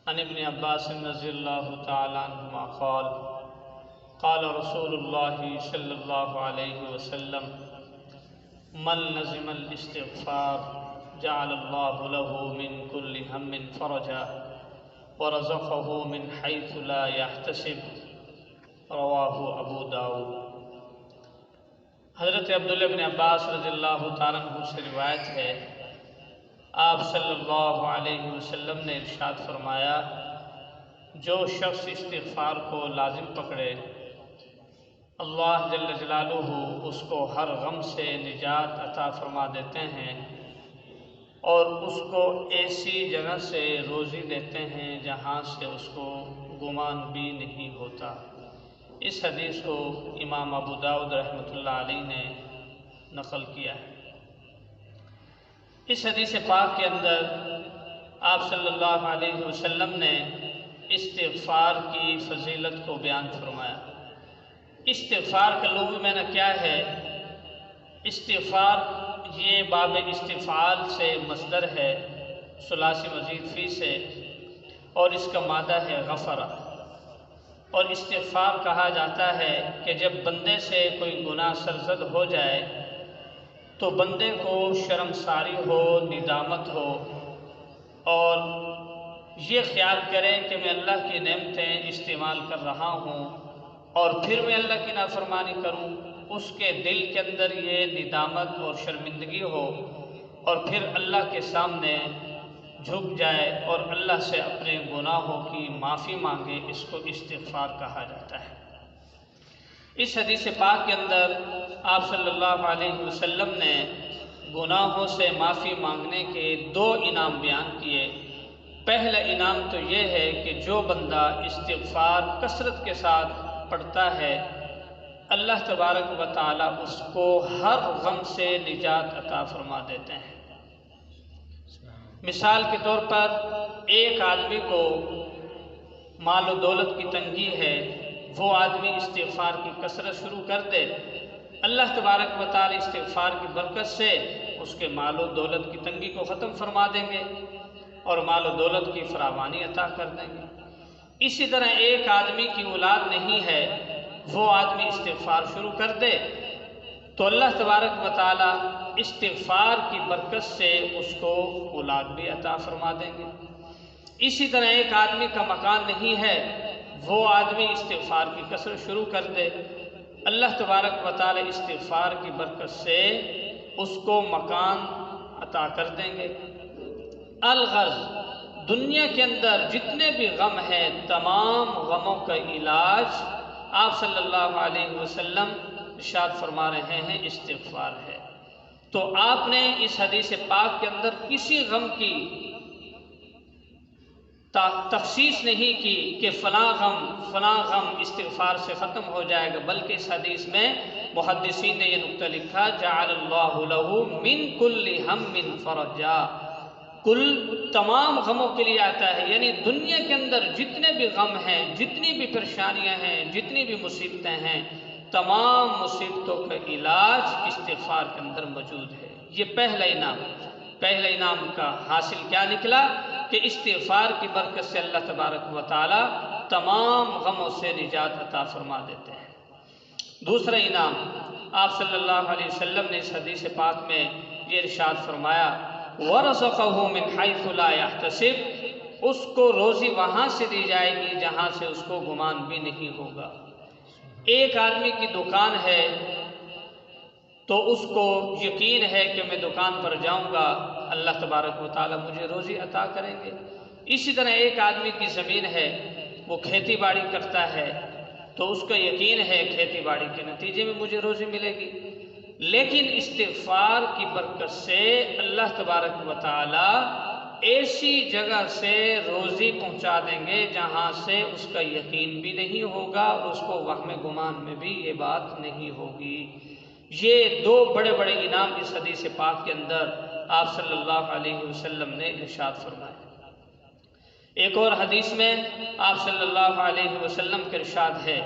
عن ابن عباس رضی اللہ تعالی عنہما قال قال رسول اللہ صلی اللہ علیہ وسلم من لزم الاستغفار جعل اللہ له من كل هم فرجا ورزقه من حيث لا يحتسب رواہ ابو داؤد۔ حضرت عبداللہ بن عباس رضی اللہ تعالیٰ عنہ سے روایت ہے، آپ صلی اللہ علیہ وسلم نے ارشاد فرمایا، جو شخص استغفار کو لازم پکڑے اللہ جل جلالہ اس کو ہر غم سے نجات عطا فرما دیتے ہیں اور اس کو ایسی جگہ سے روزی دیتے ہیں جہاں سے اس کو گمان بھی نہیں ہوتا۔ اس حدیث کو امام ابو داؤد رحمۃ اللہ علیہ نے نقل کیا ہے۔ اس حدیث پاک کے اندر آپ صلی اللہ علیہ وسلم نے استغفار کی فضیلت کو بیان فرمایا۔ استغفار کا لغوی معنی کیا ہے؟ استغفار یہ باب استفعال سے مصدر ہے، ثلاثی مزید فی سے، اور اس کا مادہ ہے غفرہ۔ اور استغفار کہا جاتا ہے کہ جب بندے سے کوئی گناہ سرزد ہو جائے تو بندے کو شرمساری ہو، ندامت ہو، اور یہ خیال کریں کہ میں اللہ کی نعمتیں استعمال کر رہا ہوں اور پھر میں اللہ کی نافرمانی کروں، اس کے دل کے اندر یہ ندامت اور شرمندگی ہو اور پھر اللہ کے سامنے جھک جائے اور اللہ سے اپنے گناہوں کی معافی مانگے، اس کو استغفار کہا جاتا ہے۔ اس حدیث پاک کے اندر آپ صلی اللہ علیہ وسلم نے گناہوں سے معافی مانگنے کے دو انعام بیان کیے۔ پہلا انعام تو یہ ہے کہ جو بندہ استغفار کثرت کے ساتھ پڑھتا ہے اللہ تبارک و تعالی اس کو ہر غم سے نجات عطا فرما دیتے ہیں۔ مثال کے طور پر ایک آدمی کو مال و دولت کی تنگی ہے، وہ آدمی استغفار کی کثرت شروع کر دے، اللہ تبارک و تعالی استغفار کی برکت سے اس کے مال و دولت کی تنگی کو ختم فرما دیں گے اور مال و دولت کی فراوانی عطا کر دیں گے۔ اسی طرح ایک آدمی کی اولاد نہیں ہے، وہ آدمی استغفار شروع کر دے تو اللہ تبارک و تعالی استغفار کی برکت سے اس کو اولاد بھی عطا فرما دیں گے۔ اسی طرح ایک آدمی کا مکان نہیں ہے، وہ آدمی استغفار کی کثرت شروع کر دے، اللہ تبارک و تعالی استغفار کی برکت سے اس کو مکان عطا کر دیں گے۔ الغرض دنیا کے اندر جتنے بھی غم ہیں، تمام غموں کا علاج آپ صلی اللہ علیہ وسلم ارشاد فرما رہے ہیں استغفار ہے۔ تو آپ نے اس حدیث پاک کے اندر کسی غم کی تخصیص نہیں کی کہ فلاں غم استغفار سے ختم ہو جائے گا، بلکہ اس حدیث میں محدثین نے یہ نقطہ لکھا جعل اللہ له من کل ہم فرجا، کل تمام غموں کے لیے آتا ہے، یعنی دنیا کے اندر جتنے بھی غم ہیں، جتنی بھی پریشانیاں ہیں، جتنی بھی مصیبتیں ہیں، تمام مصیبتوں کا علاج استغفار کے اندر موجود ہے۔ یہ پہلا انعام کا حاصل کیا نکلا کہ استغفار کی برکت سے اللہ تبارک و تعالی تمام غموں سے نجات عطا فرما دیتے ہیں۔ دوسرا انعام آپ صلی اللہ علیہ وسلم نے اس حدیث پاک میں یہ ارشاد فرمایا وَرَزَقَهُ مِنْ حَيْثُ لَا يَحْتَسِبْ، اس کو روزی وہاں سے دی جائے گی جہاں سے اس کو گمان بھی نہیں ہوگا۔ ایک آدمی کی دکان ہے تو اس کو یقین ہے کہ میں دکان پر جاؤں گا اللہ تبارک و تعالی مجھے روزی عطا کریں گے۔ اسی طرح ایک آدمی کی زمین ہے، وہ کھیتی باڑی کرتا ہے تو اس کا یقین ہے کھیتی باڑی کے نتیجے میں مجھے روزی ملے گی، لیکن استغفار کی برکت سے اللہ تبارک و تعالی ایسی جگہ سے روزی پہنچا دیں گے جہاں سے اس کا یقین بھی نہیں ہوگا اور اس کو وہم گمان میں بھی یہ بات نہیں ہوگی۔ یہ دو بڑے بڑے انعام اس حدیث پاک کے اندر آپ صلی اللہ علیہ وسلم نے ارشاد فرمایا۔ ایک اور حدیث میں آپ صلی اللہ علیہ وسلم کا ارشاد ہے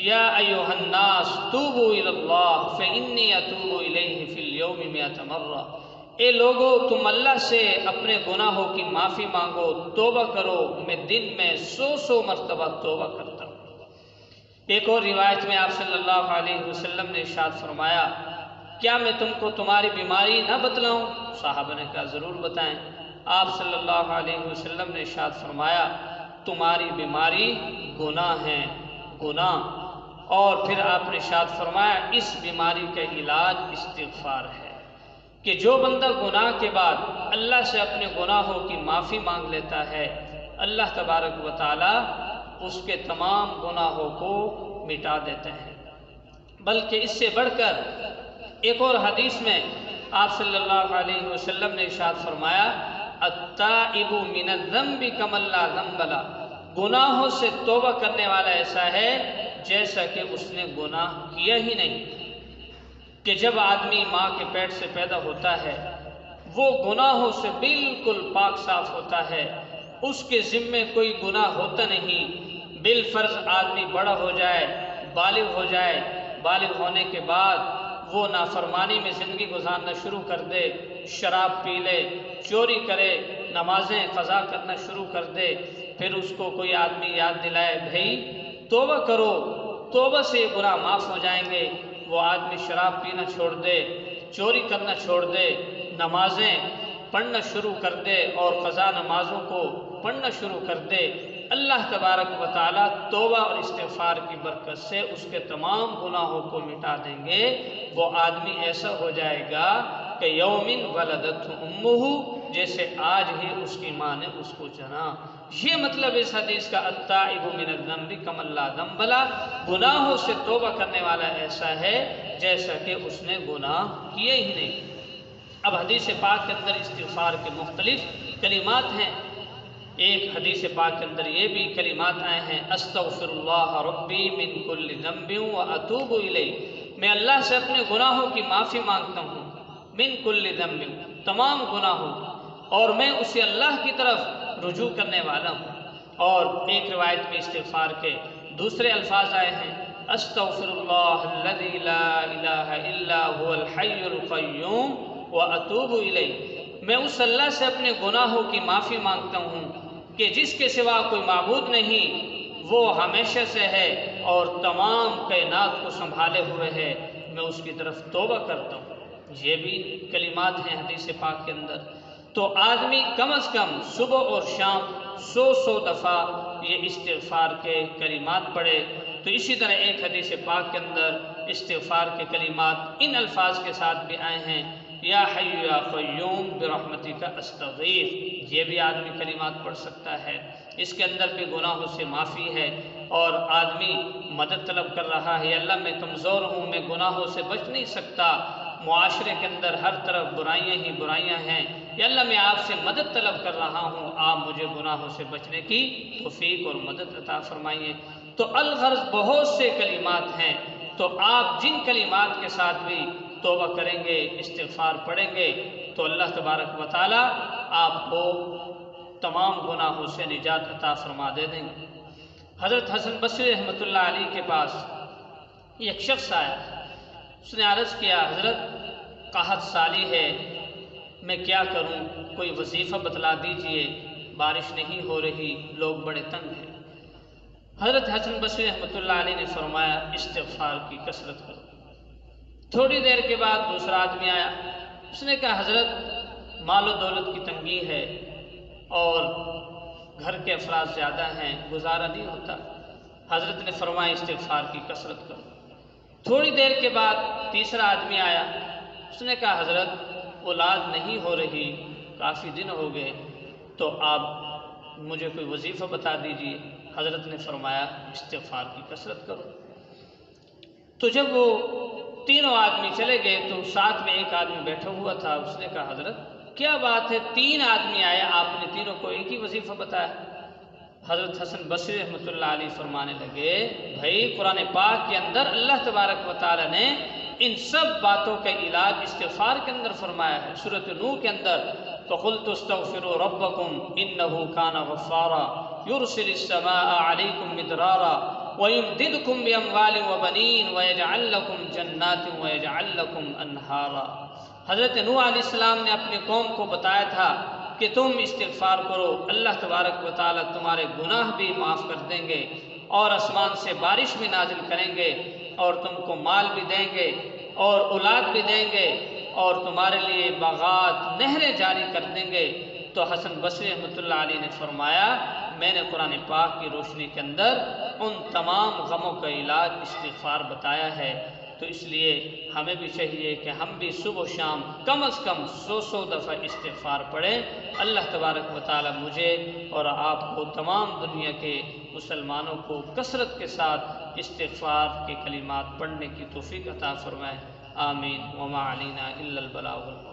یا ایھا الناس توبوا الی اللہ فانی اتوب الیہ فی اليوم 100 مرہ، اے لوگو تم اللہ سے اپنے گناہوں کی معافی مانگو، توبہ کرو، میں دن میں 100 مرتبہ توبہ کرتا ہوں۔ ایک اور روایت میں آپ صلی اللہ علیہ وسلم نے ارشاد فرمایا، کیا میں تم کو تمہاری بیماری نہ بتلاؤں؟ صحابہ نے کہا ضرور بتائیں۔ آپ صلی اللہ علیہ وسلم نے ارشاد فرمایا، تمہاری بیماری گناہ ہے، گناہ۔ اور پھر آپ نے ارشاد فرمایا، اس بیماری کا علاج استغفار ہے، کہ جو بندہ گناہ کے بعد اللہ سے اپنے گناہوں کی معافی مانگ لیتا ہے، اللہ تبارک و تعالی اس کے تمام گناہوں کو مٹا دیتے ہیں۔ بلکہ اس سے بڑھ کر ایک اور حدیث میں آپ صلی اللہ علیہ وسلم نے ارشاد فرمایا، التائب من الذنب کمن لا ذنب لہ، گناہوں سے توبہ کرنے والا ایسا ہے جیسا کہ اس نے گناہ کیا ہی نہیں۔ کہ جب آدمی ماں کے پیٹ سے پیدا ہوتا ہے وہ گناہوں سے بالکل پاک صاف ہوتا ہے، اس کے ذمے کوئی گناہ ہوتا نہیں۔ بالفرض آدمی بڑا ہو جائے، بالغ ہو جائے، بالغ ہونے کے بعد وہ نافرمانی میں زندگی گزارنا شروع کر دے، شراب پی لے، چوری کرے، نمازیں قضا کرنا شروع کر دے، پھر اس کو کوئی آدمی یاد دلائے، بھائی توبہ کرو، توبہ سے یہ گناہ معاف ہو جائیں گے، وہ آدمی شراب پینا چھوڑ دے، چوری کرنا چھوڑ دے، نمازیں پڑھنا شروع کر دے اور قضا نمازوں کو پڑھنا شروع کر دے، اللہ تبارک و تعالیٰ توبہ اور استغفار کی برکت سے اس کے تمام گناہوں کو مٹا دیں گے۔ وہ آدمی ایسا ہو جائے گا کہ یومن ولدتہ امہ، جیسے آج ہی اس کی ماں نے اس کو جنا۔ یہ مطلب اس حدیث کا، التائب من الذنب کمن لا ذنب لہ، گناہوں سے توبہ کرنے والا ایسا ہے جیسا کہ اس نے گناہ کیے ہی نہیں۔ اب حدیث پاک کے اندر استغفار کے مختلف کلمات ہیں۔ ایک حدیث پاک کے اندر یہ بھی کلمات آئے ہیں، استغفر اللہ ربی من کل ذنب واتوب الیہ، میں اللہ سے اپنے گناہوں کی معافی مانگتا ہوں، من کل ذنب، تمام گناہوں، اور میں اسے اللہ کی طرف رجوع کرنے والا ہوں۔ اور ایک روایت میں استغفار کے دوسرے الفاظ آئے ہیں، استغفر اللہ الذی لا الہ الا هو الحی القیوم واتوب الیہ، میں اس اللہ سے اپنے گناہوں کی معافی مانگتا ہوں کہ جس کے سوا کوئی معبود نہیں، وہ ہمیشہ سے ہے اور تمام کائنات کو سنبھالے ہوئے ہے، میں اس کی طرف توبہ کرتا ہوں۔ یہ بھی کلمات ہیں حدیث پاک کے اندر۔ تو آدمی کم از کم صبح اور شام 100 دفعہ یہ استغفار کے کلمات پڑھے۔ تو اسی طرح ایک حدیث پاک کے اندر استغفار کے کلمات ان الفاظ کے ساتھ بھی آئے ہیں، یا حی یا قیوم برحمتک استغیث، یہ بھی آدمی کلمات پڑھ سکتا ہے۔ اس کے اندر بھی گناہوں سے معافی ہے اور آدمی مدد طلب کر رہا ہے، اللہ میں کمزور ہوں، میں گناہوں سے بچ نہیں سکتا، معاشرے کے اندر ہر طرف برائیاں ہی برائیاں ہیں، یا اللہ میں آپ سے مدد طلب کر رہا ہوں، آپ مجھے گناہوں سے بچنے کی توفیق اور مدد عطا فرمائیے۔ تو الغرض بہت سے کلمات ہیں، تو آپ جن کلمات کے ساتھ بھی توبہ کریں گے، استغفار پڑھیں گے، تو اللہ تبارک و تعالیٰ آپ کو تمام گناہوں سے نجات عطا فرما دے دیں گے۔ حضرت حسن بصری رحمۃ اللہ علیہ کے پاس ایک شخص آیا، اس نے عرض کیا، حضرت قحط سالی ہے، میں کیا کروں، کوئی وظیفہ بتلا دیجئے، بارش نہیں ہو رہی، لوگ بڑے تنگ ہیں۔ حضرت حسن بصری رحمۃ اللہ علیہ نے فرمایا، استغفار کی کثرت کرو۔ تھوڑی دیر کے بعد دوسرا آدمی آیا، اس نے کہا، حضرت مال و دولت کی تنگی ہے اور گھر کے افراد زیادہ ہیں، گزارا نہیں ہوتا۔ حضرت نے فرمایا، استغفار کی کثرت کرو۔ تھوڑی دیر کے بعد تیسرا آدمی آیا، اس نے کہا، حضرت اولاد نہیں ہو رہی، کافی دن ہو گئے، تو آپ مجھے کوئی وظیفہ بتا دیجئے۔ حضرت نے فرمایا، استغفار کی کثرت کرو۔ تو جب وہ تینوں آدمی چلے گئے تو ساتھ میں ایک آدمی بیٹھا ہوا تھا، اس نے کہا، حضرت کیا بات ہے، 3 آدمی آئے، آپ نے تینوں کو ایک ہی وظیفہ بتایا؟ حضرت حسن بصری رحمۃ اللہ علیہ فرمانے لگے، بھائی قرآن پاک کے اندر اللہ تبارک و تعالی نے ان سب باتوں کا علاج استغفار کے اندر فرمایا ہے۔ سورۃ نوح کے اندر، فَقُلْتُ اسْتَغْفِرُوا رَبَّكُمْ إِنَّهُ كَانَ غَفَّارًا يُرْسِلِ السَّمَاءَ عَلَيْكُمْ مِدْرَارًا وَيُمْدِدْكُمْ بِأَمْوَالٍ وَبَنِينَ وَيَجْعَلْ لَكُمْ جَنَّاتٍ وَيَجْعَلْ لَكُمْ أَنْهَارًا۔ حضرت نوح علیہ السلام نے اپنی قوم کو بتایا تھا کہ تم استغفار کرو، اللہ تبارک و تعالیٰ تمہارے گناہ بھی معاف کر دیں گے اور آسمان سے بارش بھی نازل کریں گے اور تم کو مال بھی دیں گے اور اولاد بھی دیں گے اور تمہارے لیے باغات نہریں جاری کر دیں گے۔ تو حسن بصری رحمۃ اللہ علیہ نے فرمایا میں نے قرآن پاک کی روشنی کے اندر ان تمام غموں کا علاج استغفار بتایا ہے۔ تو اس لیے ہمیں بھی چاہیے کہ ہم بھی صبح و شام کم از کم 100 دفعہ استغفار پڑھیں۔ اللہ تبارک و تعالی مجھے اور آپ کو تمام دنیا کے مسلمانوں کو کثرت کے ساتھ استغفار کے کلمات پڑھنے کی توفیق عطا فرمائے۔ آمین۔ وما علینا الا البلاغ۔